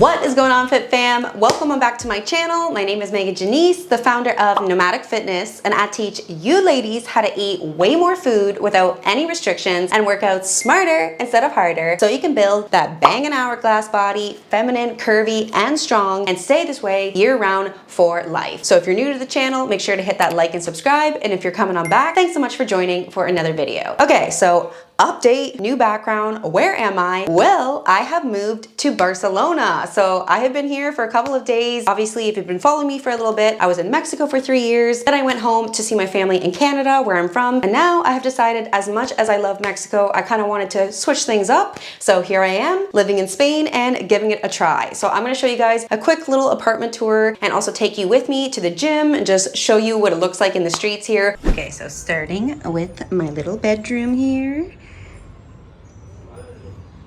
What is going on, Fit Fam? Welcome back to my channel. My name is Megan Janice, the founder of Nomadic Fitness, and I teach you ladies how to eat way more food without any restrictions and work out smarter instead of harder so you can build that banging hourglass body, feminine, curvy, and strong, and stay this way year-round for life. So if you're new to the channel, make sure to hit that like and subscribe, and if you're coming on back, thanks so much for joining for another video. Okay, so update, new background, where am I? Well, I have moved to Barcelona. So I have been here for a couple of days. Obviously, if you've been following me for a little bit, I was in Mexico for 3 years. Then I went home to see my family in Canada, where I'm from. And now I have decided, as much as I love Mexico, I kind of wanted to switch things up. So here I am, living in Spain and giving it a try. So I'm gonna show you guys a quick little apartment tour and also take you with me to the gym and just show you what it looks like in the streets here. Okay, so starting with my little bedroom here.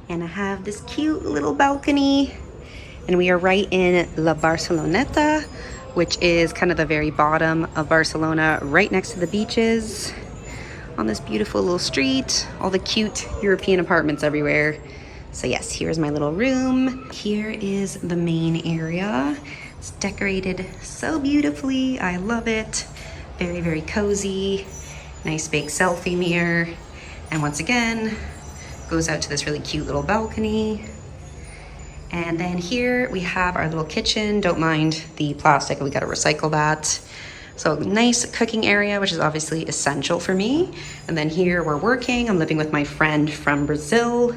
And I have this cute little balcony, and we are right in La Barceloneta, which is kind of the very bottom of Barcelona, right next to the beaches, on this beautiful little street, all the cute European apartments everywhere. So yes, here's my little room. Here is the main area. It's decorated so beautifully. I love it. Very, very cozy. Nice big selfie mirror. And once again, goes out to this really cute little balcony. And then here we have our little kitchen. Don't mind the plastic, we gotta recycle that. So nice cooking area, which is obviously essential for me. And then here we're working. I'm living with my friend from Brazil.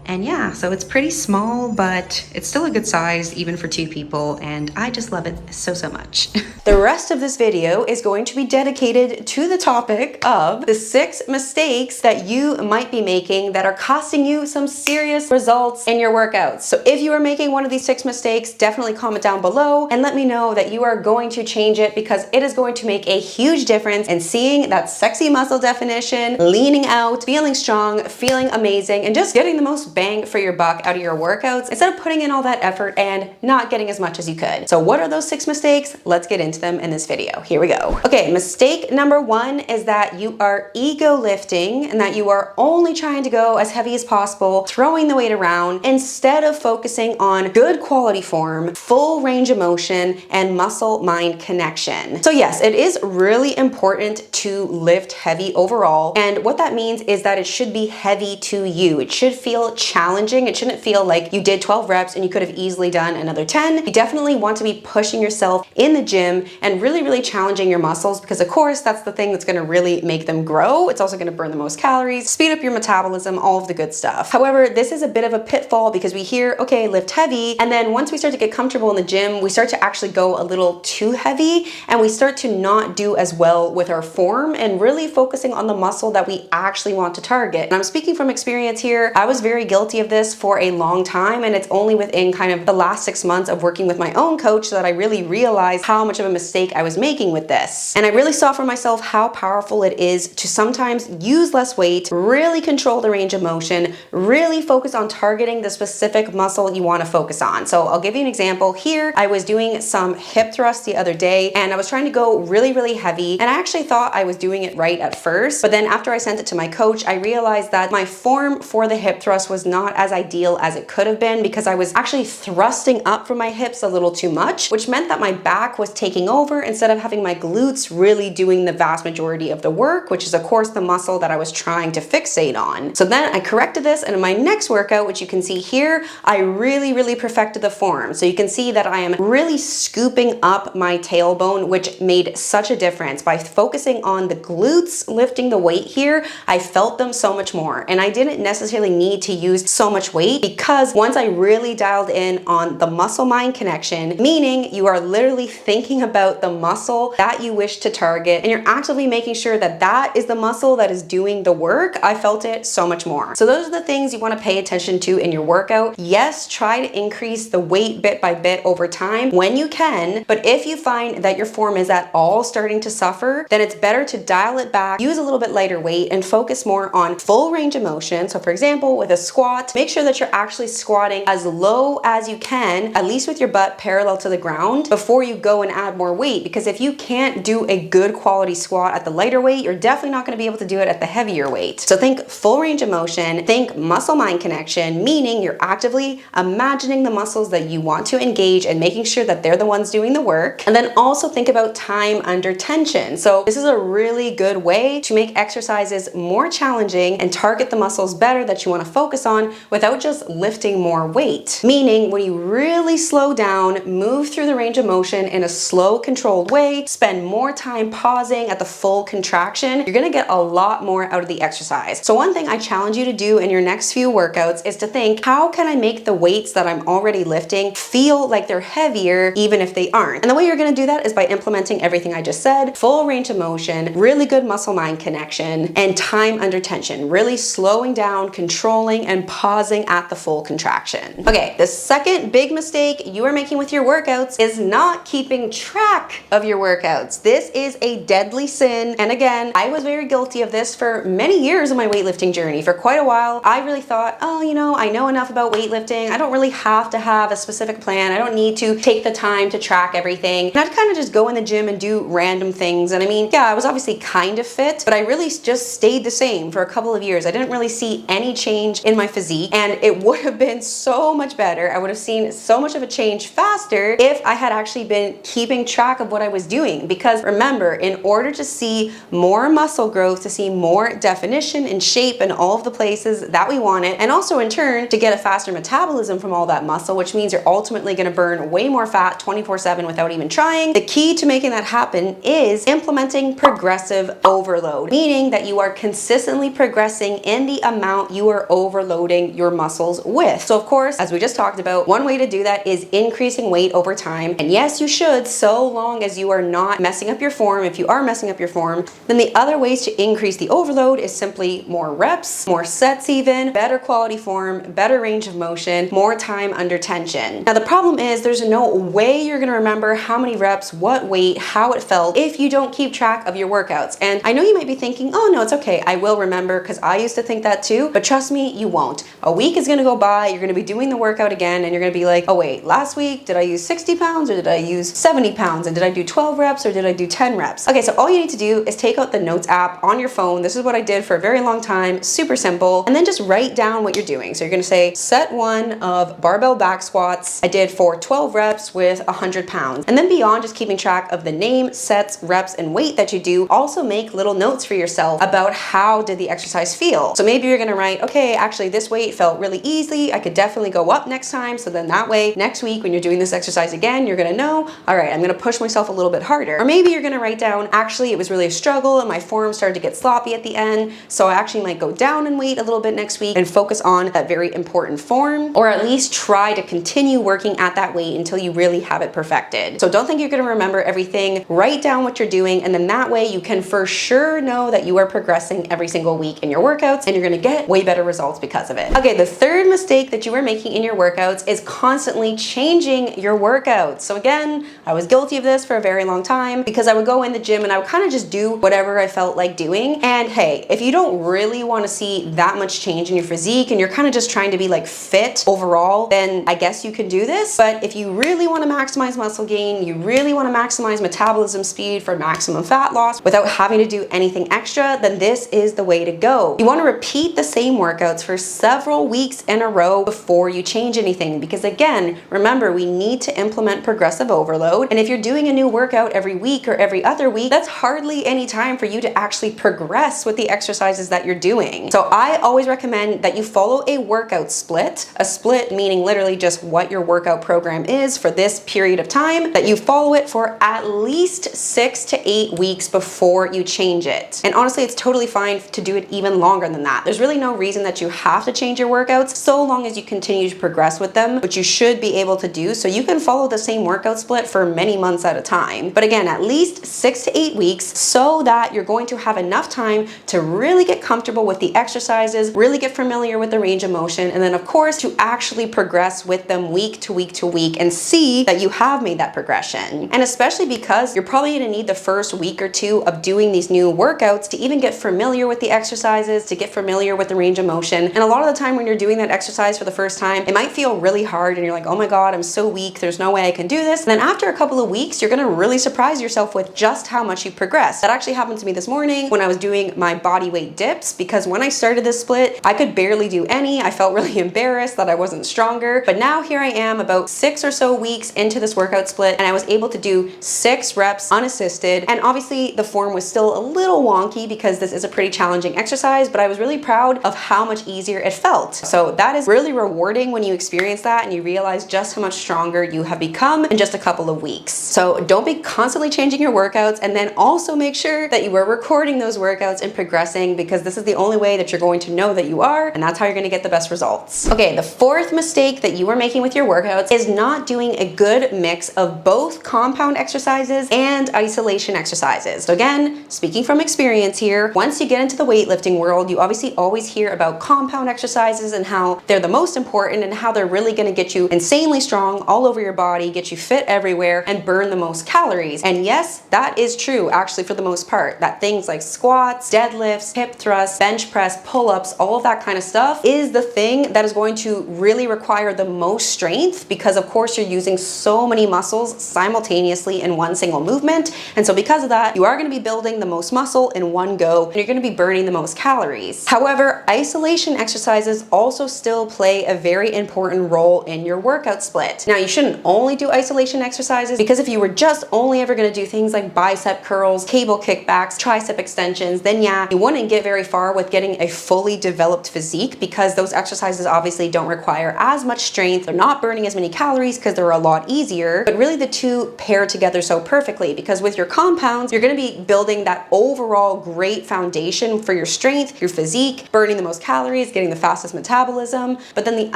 And yeah, so it's pretty small, but it's still a good size even for 2 people, and I just love it so, so much. The rest of this video is going to be dedicated to the topic of the 6 mistakes that you might be making that are costing you some serious results in your workouts. So if you are making one of these 6 mistakes, definitely comment down below and let me know that you are going to change it, because it is going to make a huge difference in seeing that sexy muscle definition, leaning out, feeling strong, feeling amazing, and just getting the most bang for your buck out of your workouts instead of putting in all that effort and not getting as much as you could. So what are those 6 mistakes? Let's get into them in this video. Here we go. Okay, mistake number 1 is that you are ego lifting and that you are only trying to go as heavy as possible, throwing the weight around instead of focusing on good quality form, full range of motion, and muscle-mind connection. So yes, it is really important to lift heavy overall, and what that means is that it should be heavy to you. It should feel challenging. It shouldn't feel like you did 12 reps and you could have easily done another 10. You definitely want to be pushing yourself in the gym and really, really challenging your muscles, because of course that's the thing that's going to really make them grow. It's also going to burn the most calories, speed up your metabolism, all of the good stuff. However, this is a bit of a pitfall because we hear, okay, lift heavy, and then once we start to get comfortable in the gym, we start to actually go a little too heavy and we start to not do as well with our form and really focusing on the muscle that we actually want to target. And I'm speaking from experience here. I was very guilty of this for a long time, and it's only within kind of the last 6 months of working with my own coach that I really realized how much of a mistake I was making with this. And I really saw for myself how powerful it is to sometimes use less weight, really control the range of motion, really focus on targeting the specific muscle you want to focus on. So I'll give you an example here. I was doing some hip thrusts the other day and I was trying to go really, really heavy, and I actually thought I was doing it right at first, but then after I sent it to my coach, I realized that my form for the hip thrust was not as ideal as it could have been, because I was actually thrusting up from my hips a little too much, which meant that my back was taking over instead of having my glutes really doing the vast majority of the work, which is of course the muscle that I was trying to fixate on. So then I corrected this, and in my next workout, which you can see here, I really, really perfected the form. So you can see that I am really scooping up my tailbone, which made such a difference. By focusing on the glutes lifting the weight here, I felt them so much more, and I didn't necessarily need to use so much weight, because once I really dialed in on the muscle-mind connection, meaning you are literally thinking about the muscle that you wish to target and you're actively making sure that that is the muscle that is doing the work, I felt it so much more. So those are the things you want to pay attention to in your workout. Yes, try to increase the weight bit by bit over time when you can, but if you find that your form is at all starting to suffer, then it's better to dial it back, use a little bit lighter weight, and focus more on full range of motion. So for example, with a squat squat, make sure that you're actually squatting as low as you can, at least with your butt parallel to the ground, before you go and add more weight. Because if you can't do a good quality squat at the lighter weight, you're definitely not going to be able to do it at the heavier weight. So think full range of motion, think muscle-mind connection, meaning you're actively imagining the muscles that you want to engage and making sure that they're the ones doing the work. And then also think about time under tension. So this is a really good way to make exercises more challenging and target the muscles better that you want to focus on without just lifting more weight. Meaning when you really slow down, move through the range of motion in a slow, controlled way, spend more time pausing at the full contraction, you're gonna get a lot more out of the exercise. So one thing I challenge you to do in your next few workouts is to think, how can I make the weights that I'm already lifting feel like they're heavier even if they aren't? And the way you're gonna do that is by implementing everything I just said: full range of motion, really good muscle-mind connection, and time under tension, really slowing down, controlling, and pausing at the full contraction. Okay, the second big mistake you are making with your workouts is not keeping track of your workouts. This is a deadly sin. And again, I was very guilty of this for many years of my weightlifting journey. For quite a while, I really thought, oh, you know, I know enough about weightlifting. I don't really have to have a specific plan. I don't need to take the time to track everything. And I'd kind of just go in the gym and do random things. And I mean, yeah, I was obviously kind of fit, but I really just stayed the same for a couple of years. I didn't really see any change in my physique, and it would have been so much better. I would have seen so much of a change faster if I had actually been keeping track of what I was doing. Because remember, in order to see more muscle growth, to see more definition and shape in all of the places that we want it, and also in turn to get a faster metabolism from all that muscle, which means you're ultimately going to burn way more fat 24/7 without even trying, the key to making that happen is implementing progressive overload, meaning that you are consistently progressing in the amount you are overloading your muscles with. So of course, as we just talked about, one way to do that is increasing weight over time. And yes, you should, so long as you are not messing up your form. If you are messing up your form, then the other ways to increase the overload is simply more reps, more sets even, better quality form, better range of motion, more time under tension. Now the problem is there's no way you're gonna remember how many reps, what weight, how it felt if you don't keep track of your workouts. And I know you might be thinking, oh no, it's okay, I will remember, because I used to think that too, but trust me, you won't. A week is gonna go by, you're gonna be doing the workout again, and you're gonna be like, oh wait, last week, did I use 60 pounds or did I use 70 pounds? And did I do 12 reps or did I do 10 reps? Okay, so all you need to do is take out the notes app on your phone. This is what I did for a very long time, super simple. And then just write down what you're doing. So you're gonna say, set 1 of barbell back squats I did for 12 reps with 100 pounds. And then beyond just keeping track of the name, sets, reps, and weight that you do, also make little notes for yourself about how did the exercise feel. So maybe you're gonna write, okay, actually this weight felt really easy. I could definitely go up next time. So then that way, next week when you're doing this exercise again, you're gonna know, all right, I'm gonna push myself a little bit harder. Or maybe you're gonna write down, actually it was really a struggle and my form started to get sloppy at the end, so I actually might go down in weight a little bit next week and focus on that very important form, or at least try to continue working at that weight until you really have it perfected. So don't think you're gonna remember everything. Write down what you're doing, and then that way you can for sure know that you are progressing every single week in your workouts, and you're gonna get way better results because of it. Okay, the third mistake that you are making in your workouts is constantly changing your workouts. So again, I was guilty of this for a very long time because I would go in the gym and I would kind of just do whatever I felt like doing. And hey, if you don't really want to see that much change in your physique and you're kind of just trying to be like fit overall, then I guess you can do this. But if you really want to maximize muscle gain, you really want to maximize metabolism speed for maximum fat loss without having to do anything extra, then this is the way to go. You want to repeat the same workouts for several weeks in a row before you change anything, because again, remember, we need to implement progressive overload. And if you're doing a new workout every week or every other week, that's hardly any time for you to actually progress with the exercises that you're doing. So I always recommend that you follow a workout split, a split meaning literally just what your workout program is for this period of time, that you follow it for at least 6 to 8 weeks before you change it. And honestly, it's totally fine to do it even longer than that. There's really no reason that you have to change your workouts so long as you continue to progress with them, which you should be able to do. So you can follow the same workout split for many months at a time. But again, at least 6 to 8 weeks, so that you're going to have enough time to really get comfortable with the exercises, really get familiar with the range of motion, and then of course to actually progress with them week to week to week and see that you have made that progression. And especially because you're probably going to need the first week or two of doing these new workouts to even get familiar with the exercises, to get familiar with the range of motion. And a a lot of the time when you're doing that exercise for the first time, it might feel really hard and you're like, oh my God, I'm so weak. There's no way I can do this. And then after a couple of weeks, you're gonna really surprise yourself with just how much you've progressed. That actually happened to me this morning when I was doing my body weight dips, because when I started this split, I could barely do any. I felt really embarrassed that I wasn't stronger. But now here I am about 6 or so weeks into this workout split, and I was able to do 6 reps unassisted. And obviously the form was still a little wonky because this is a pretty challenging exercise, but I was really proud of how much easier it felt. So that is really rewarding when you experience that and you realize just how much stronger you have become in just a couple of weeks. So don't be constantly changing your workouts, and then also make sure that you are recording those workouts and progressing, because this is the only way that you're going to know that you are, and that's how you're going to get the best results. Okay, the fourth mistake that you are making with your workouts is not doing a good mix of both compound exercises and isolation exercises. So again, speaking from experience here, once you get into the weightlifting world, you obviously always hear about compound exercises and how they're the most important and how they're really going to get you insanely strong all over your body, get you fit everywhere, and burn the most calories. And yes, that is true actually for the most part, that things like squats, deadlifts, hip thrusts, bench press, pull-ups, all of that kind of stuff is the thing that is going to really require the most strength, because of course you're using so many muscles simultaneously in one single movement. And so because of that, you are going to be building the most muscle in one go, and you're going to be burning the most calories. However, isolation exercises also still play a very important role in your workout split. Now, you shouldn't only do isolation exercises, because if you were just only ever going to do things like bicep curls, cable kickbacks, tricep extensions, then yeah, you wouldn't get very far with getting a fully developed physique, because those exercises obviously don't require as much strength. They're not burning as many calories because they're a lot easier, but really the two pair together so perfectly, because with your compounds, you're going to be building that overall great foundation for your strength, your physique, burning the most calories, getting the fastest metabolism. But then the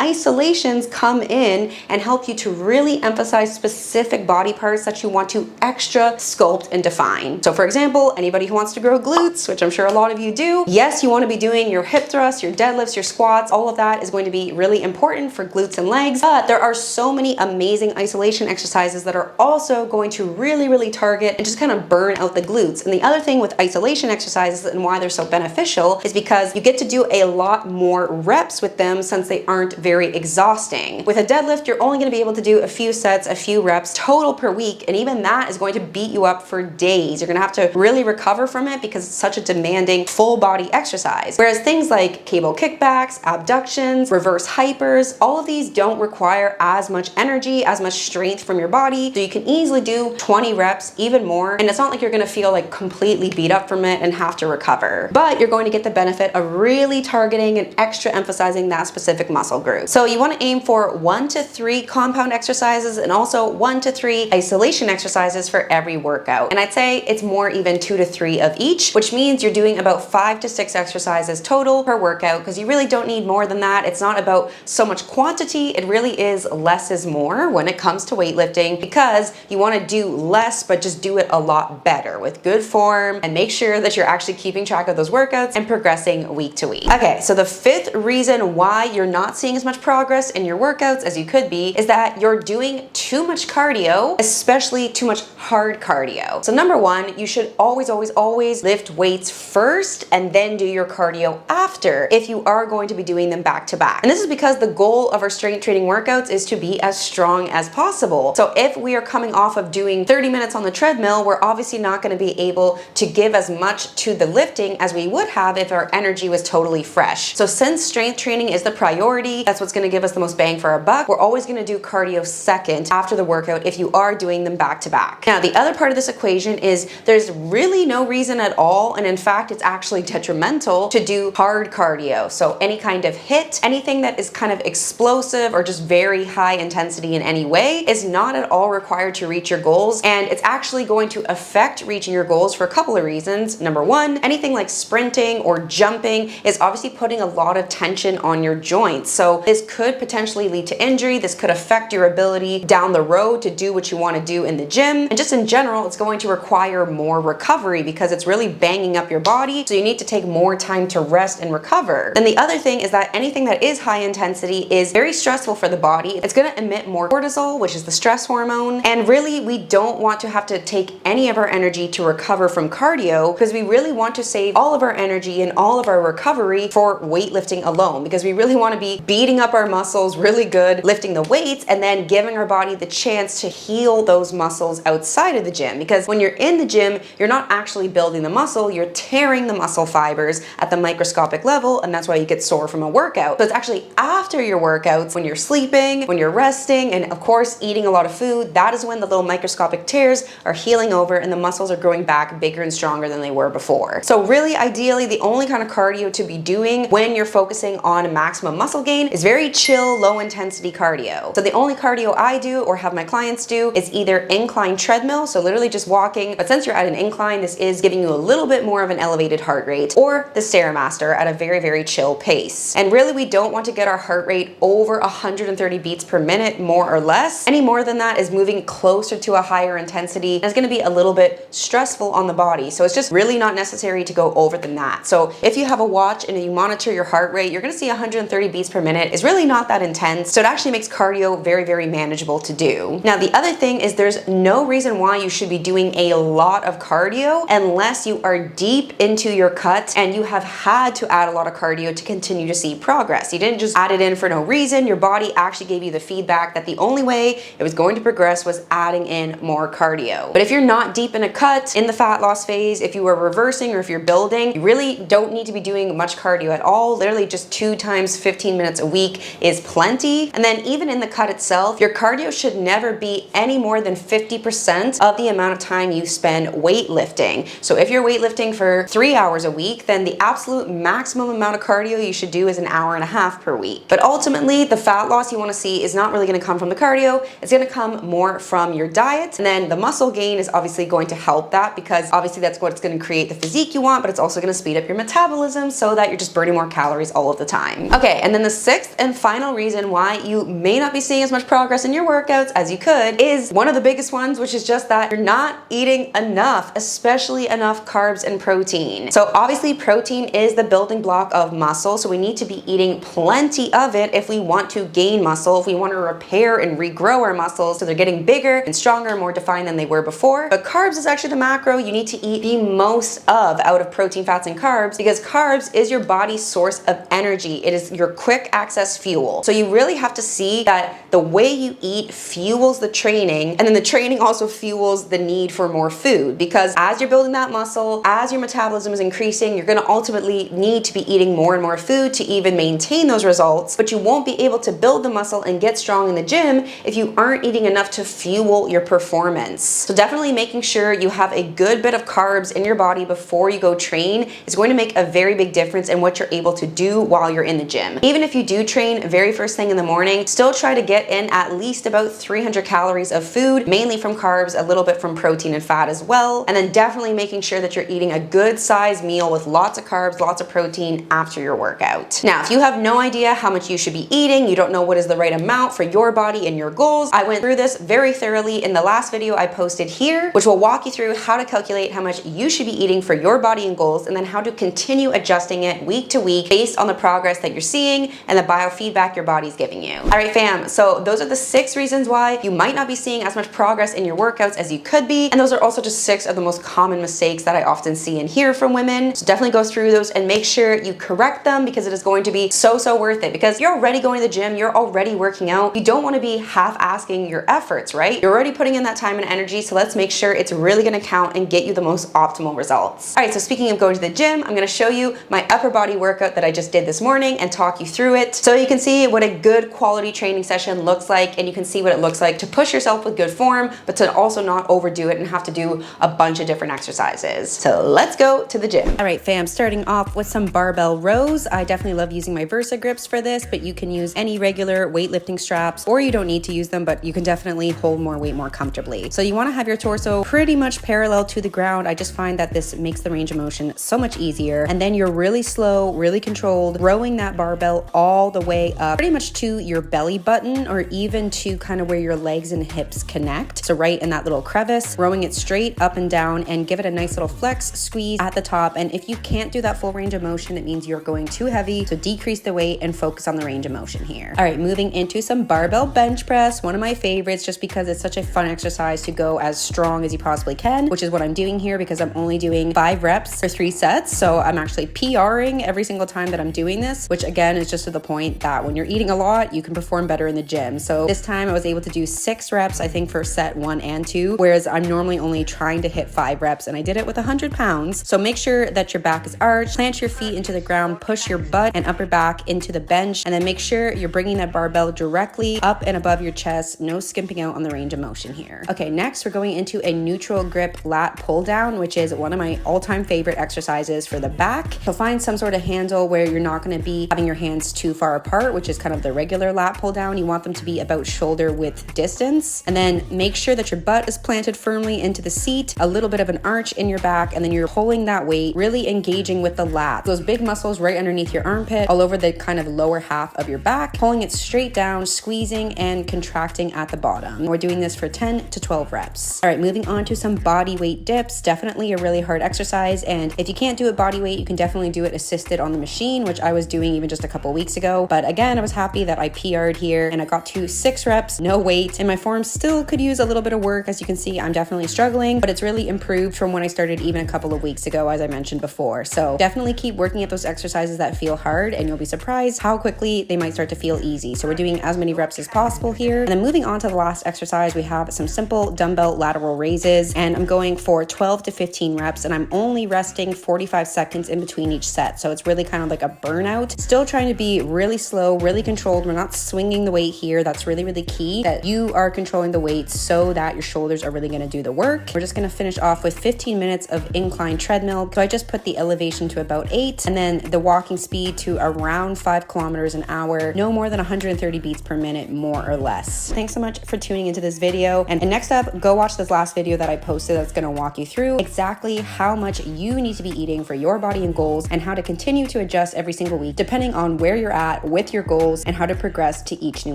isolations come in and help you to really emphasize specific body parts that you want to extra sculpt and define. So for example, anybody who wants to grow glutes, which I'm sure a lot of you do, yes, you want to be doing your hip thrusts, your deadlifts, your squats, all of that is going to be really important for glutes and legs. But there are so many amazing isolation exercises that are also going to really target and just kind of burn out the glutes. And the other thing with isolation exercises and why they're so beneficial is because you get to do a lot more reps with them, since they aren't very exhausting. With a deadlift, you're only going to be able to do a few sets, a few reps total per week, and even that is going to beat you up for days. You're going to have to really recover from it because it's such a demanding full body exercise. Whereas things like cable kickbacks, abductions, reverse hypers, all of these don't require as much energy, as much strength from your body, so you can easily do 20 reps, even more, and it's not like you're going to feel like completely beat up from it and have to recover. But you're going to get the benefit of really targeting and extra emphasizing that specific muscle group. So you want to aim for 1 to 3 compound exercises and also 1 to 3 isolation exercises for every workout. And I'd say it's more even 2 to 3 of each, which means you're doing about 5 to 6 exercises total per workout, because you really don't need more than that. It's not about so much quantity, it really is less is more when it comes to weightlifting, because you want to do less but just do it a lot better with good form, and make sure that you're actually keeping track of those workouts and progressing week to week. Okay, so the 5th reason why you're not seeing as much progress in your workouts as you could be is that you're doing too much cardio, especially too much hard cardio. So number 1, you should always lift weights first and then do your cardio after, if you are going to be doing them back to back. And this is because the goal of our strength training workouts is to be as strong as possible. So if we are coming off of doing 30 minutes on the treadmill, we're obviously not going to be able to give as much to the lifting as we would have if our energy was totally fresh. So since strength training is the priority, that's what's going to give us the most bang for our buck, we're always going to do cardio second after the workout if you are doing them back to back. Now, the other part of this equation is there's really no reason at all, and in fact, it's actually detrimental to do hard cardio. So any kind of HIIT, anything that is kind of explosive or just very high intensity in any way is not at all required to reach your goals, and it's actually going to affect reaching your goals for a couple of reasons. Number 1, anything like sprinting or jumping is obviously putting a lot of tension on your joints. So this could potentially lead to injury. This could affect your ability down the road to do what you want to do in the gym. And just in general, it's going to require more recovery because it's really banging up your body. So you need to take more time to rest and recover. Then the other thing is that anything that is high intensity is very stressful for the body. It's going to emit more cortisol, which is the stress hormone. And really, we don't want to have to take any of our energy to recover from cardio, because we really want to save all of our energy and all of our recovery for weightlifting weightlifting alone, because we really want to be beating up our muscles really good, lifting the weights, and then giving our body the chance to heal those muscles outside of the gym. Because when you're in the gym, you're not actually building the muscle, you're tearing the muscle fibers at the microscopic level, and that's why you get sore from a workout. So it's actually after your workouts, when you're sleeping, when you're resting, and of course eating a lot of food, that is when the little microscopic tears are healing over and the muscles are growing back bigger and stronger than they were before. So really, ideally, the only kind of cardio to be doing when you're focusing on maximum muscle gain is very chill, low intensity cardio. So the only cardio I do or have my clients do is either incline treadmill, so literally just walking, but since you're at an incline, this is giving you a little bit more of an elevated heart rate, or the Stairmaster at a very, very chill pace. And really, we don't want to get our heart rate over 130 beats per minute, more or less. Any more than that is moving closer to a higher intensity, and it's going to be a little bit stressful on the body. So it's just really not necessary to go over than that. So if you have a watch and you monitor your heart rate, you're going to see 130 beats per minute is really not that intense. So it actually makes cardio very, very manageable to do. Now, the other thing is there's no reason why you should be doing a lot of cardio unless you are deep into your cut and you have had to add a lot of cardio to continue to see progress. You didn't just add it in for no reason. Your body actually gave you the feedback that the only way it was going to progress was adding in more cardio. But if you're not deep in a cut in the fat loss phase, if you are reversing or if you're building, you really don't need to be doing much cardio at all. Literally just 2 times 15 minutes a week is plenty. And then even in the cut itself, your cardio should never be any more than 50% of the amount of time you spend weightlifting. So if you're weightlifting for 3 hours a week, then the absolute maximum amount of cardio you should do is 1.5 hours per week. But ultimately, the fat loss you want to see is not really going to come from the cardio. It's going to come more from your diet. And then the muscle gain is obviously going to help that, because obviously that's what's going to create the physique you want, but it's also going to speed up your metabolism so that you're just burning more calories all of the time. Okay, and then the 6th and final reason why you may not be seeing as much progress in your workouts as you could is one of the biggest ones, which is just that you're not eating enough, especially enough carbs and protein. So obviously protein is the building block of muscle, so we need to be eating plenty of it if we want to gain muscle, if we want to repair and regrow our muscles so they're getting bigger and stronger, more defined than they were before. But carbs is actually the macro you need to eat the most of out of protein, fats, and carbs, because carbs is your body's source of energy. It is your quick access fuel. So you really have to see that the way you eat fuels the training, and then the training also fuels the need for more food, because as you're building that muscle, as your metabolism is increasing, you're going to ultimately need to be eating more and more food to even maintain those results. But you won't be able to build the muscle and get strong in the gym if you aren't eating enough to fuel your performance. So definitely making sure you have a good bit of carbs in your body before you go train is going to make a very big difference in what you're able to do while you're in the gym. Even if you do train very first thing in the morning, still try to get in at least about 300 calories of food, mainly from carbs, a little bit from protein and fat as well. And then definitely making sure that you're eating a good size meal with lots of carbs, lots of protein after your workout. Now, if you have no idea how much you should be eating, you don't know what is the right amount for your body and your goals, I went through this very thoroughly in the last video I posted here, which will walk you through how to calculate how much you should be eating for your body and goals, and then how to continue adjusting it week to week based on the progress that you're seeing and the biofeedback your body's giving you. All right, fam, so those are the 6 reasons why you might not be seeing as much progress in your workouts as you could be, and those are also just 6 of the most common mistakes that I often see and hear from women. So definitely go through those and make sure you correct them, because it is going to be so worth it. Because you're already going to the gym, you're already working out, you don't want to be half-asking your efforts, right? You're already putting in that time and energy, so let's make sure it's really going to count and get you the most optimal results. All right, so speaking of going to the gym, I'm going to show you my upper body workout that I just did this morning and talk you through it so you can see what a good quality training session looks like, and you can see what it looks like to push yourself with good form, but to also not overdo it and have to do a bunch of different exercises. So let's go to the gym. All right, fam, starting off with some barbell rows. I definitely love using my Versa grips for this, but you can use any regular weightlifting straps, or you don't need to use them, but you can definitely hold more weight more comfortably. So you want to have your torso pretty much parallel to the ground. I just find that this makes the range of motion so much easier. And then you're really slow, really controlled, rowing that barbell all the way up pretty much to your belly button, or even to kind of where your legs and hips connect. So right in that little crevice, rowing it straight up and down, and give it a nice little flex squeeze at the top. And if you can't do that full range of motion, it means you're going too heavy. So decrease the weight and focus on the range of motion here. All right, moving into some barbell bench press, one of my favorites, just because it's such a fun exercise to go as strong as you possibly can, which is what I'm doing here, because I'm only doing 5 reps for 3 sets. So I'm actually PRing every single time time that I'm doing this, which again is just to the point that when you're eating a lot, you can perform better in the gym. So this time I was able to do 6 reps, I think, for set 1 and 2, whereas I'm normally only trying to hit 5 reps, and I did it with 100 pounds. So make sure that your back is arched, plant your feet into the ground, push your butt and upper back into the bench, and then make sure you're bringing that barbell directly up and above your chest, no skimping out on the range of motion here. Okay, next we're going into a neutral grip lat pull down, which is one of my all-time favorite exercises for the back. So find some sort of handle where you're not going to be having your hands too far apart, which is kind of the regular lat pull down. You want them to be about shoulder width distance, and then make sure that your butt is planted firmly into the seat, a little bit of an arch in your back, and then you're pulling that weight, really engaging with the lat, those big muscles right underneath your armpit, all over the kind of lower half of your back, pulling it straight down, squeezing and contracting at the bottom. We're doing this for 10 to 12 reps. All right, moving on to some body weight dips. Definitely a really hard exercise, and if you can't do it body weight, you can definitely do it assisted on the machine, which I was doing even just a couple weeks ago. But again, I was happy that I PR'd here and I got to 6 reps, no weight, and my form still could use a little bit of work. As you can see, I'm definitely struggling, but it's really improved from when I started even a couple of weeks ago, as I mentioned before. So definitely keep working at those exercises that feel hard, and you'll be surprised how quickly they might start to feel easy. So we're doing as many reps as possible here. And then moving on to the last exercise, we have some simple dumbbell lateral raises, and I'm going for 12 to 15 reps, and I'm only resting 45 seconds in between each set. So it's really kind of like a burnout. Still trying to be really slow, really controlled. We're not swinging the weight here. That's really, really key, that you are controlling the weight so that your shoulders are really going to do the work. We're just going to finish off with 15 minutes of incline treadmill. So I just put the elevation to about 8, and then the walking speed to around 5 kilometers an hour, no more than 130 beats per minute, more or less. Thanks so much for tuning into this video. And next up, go watch this last video that I posted that's going to walk you through exactly how much you need to be eating for your body and goals, and how to continue to adjust every single week depending on where you're at with your goals, and how to progress to each new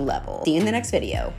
level. See you in the next video.